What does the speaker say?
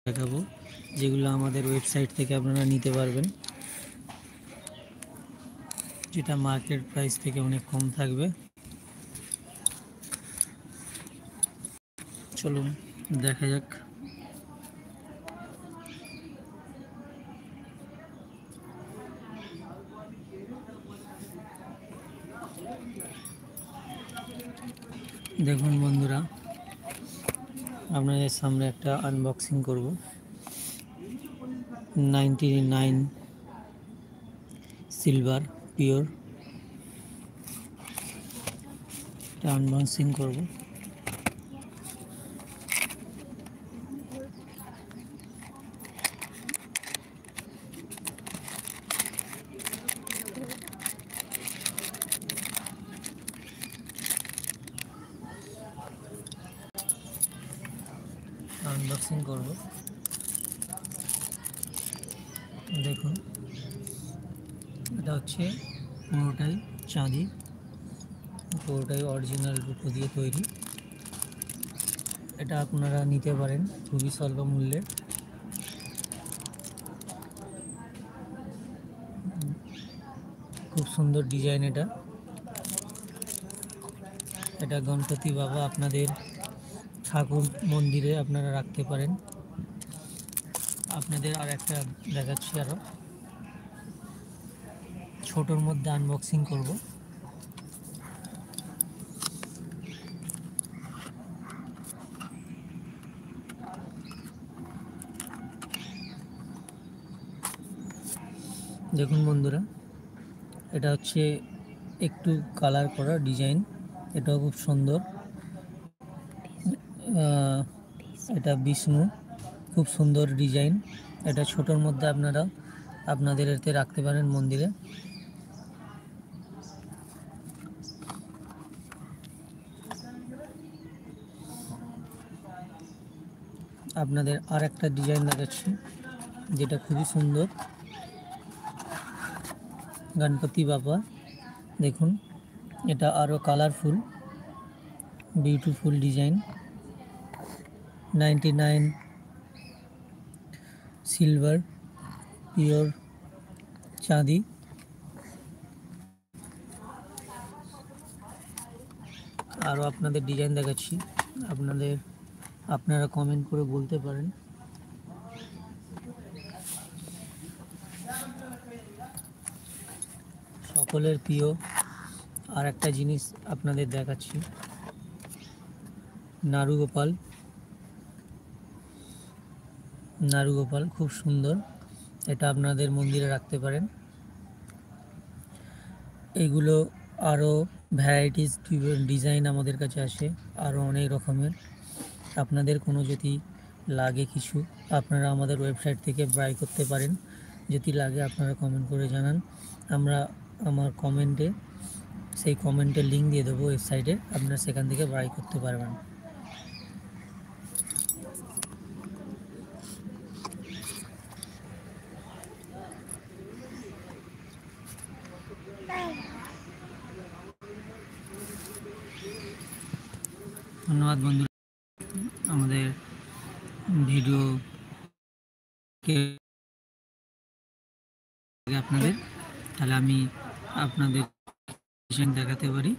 দেখাবো, যেগুলো আমাদের ওয়েবসাইট থেকে আপনারা নিতে পারবেন, যেটা মার্কেট প্রাইস থেকে অনেক কম থাকবে। চলুন দেখা যাক। দেখুন বন্ধুরা, আপনাদের সামনে একটা আনবক্সিং করব। 99 সিলভার পিওর এটা আনবক্সিং করব। আনবক্সিং করব। দেখুন, এটা হচ্ছে পুরোটাই চাঁদি, পুরোটাই অরিজিনাল রূপো দিয়ে তৈরি। এটা আপনারা নিতে পারেন খুবই স্বল্প মূল্যে। খুব সুন্দর ডিজাইন এটা। এটা গণপতি বাবা আপনাদের ঠাকুর মন্দিরে আপনারা রাখতে পারেন। আপনাদের আর একটা দেখাচ্ছি, আরও ছোটোর মধ্যে আনবক্সিং করব। দেখুন বন্ধুরা, এটা হচ্ছে একটু কালার করা ডিজাইন, এটাও খুব সুন্দর। এটা বিষ্ণু, খুব সুন্দর ডিজাইন। এটা ছোটোর মধ্যে আপনারা আপনাদের এতে রাখতে পারেন মন্দিরে। আপনাদের আর একটা ডিজাইন দেখাচ্ছি, যেটা খুবই সুন্দর। গণপতি বাবা দেখুন, এটা আরও colourful, beautiful design. 99 silver pure চাঁদি। আরও আপনাদের ডিজাইন দেখাচ্ছি, আপনারা কমেন্ট করে বলতে পারেন। সকলের প্রিয় আর একটা জিনিস আপনাদের দেখাচ্ছি, নারুগোপাল খুব সুন্দর। এটা আপনাদের মন্দিরে রাখতে পারেন। এগুলো আরও ভ্যারাইটিস ডিজাইন আমাদের কাছে আসে, আরও অনেক রকমের। আপনাদের কোনো যদি লাগে কিছু, আপনারা আমাদের ওয়েবসাইট থেকে বাই করতে পারেন। যদি লাগে আপনারা কমেন্ট করে জানান, আমরা আমার কমেন্টে সেই কমেন্টের লিঙ্ক দিয়ে দেবো ওয়েবসাইটে, আপনারা সেখান থেকে বাই করতে পারবেন। ধন্যবাদ বন্ধুরা, আমাদের ভিডিওকে আপনাদের, তাহলে আমি আপনাদের দেখাতে পারি।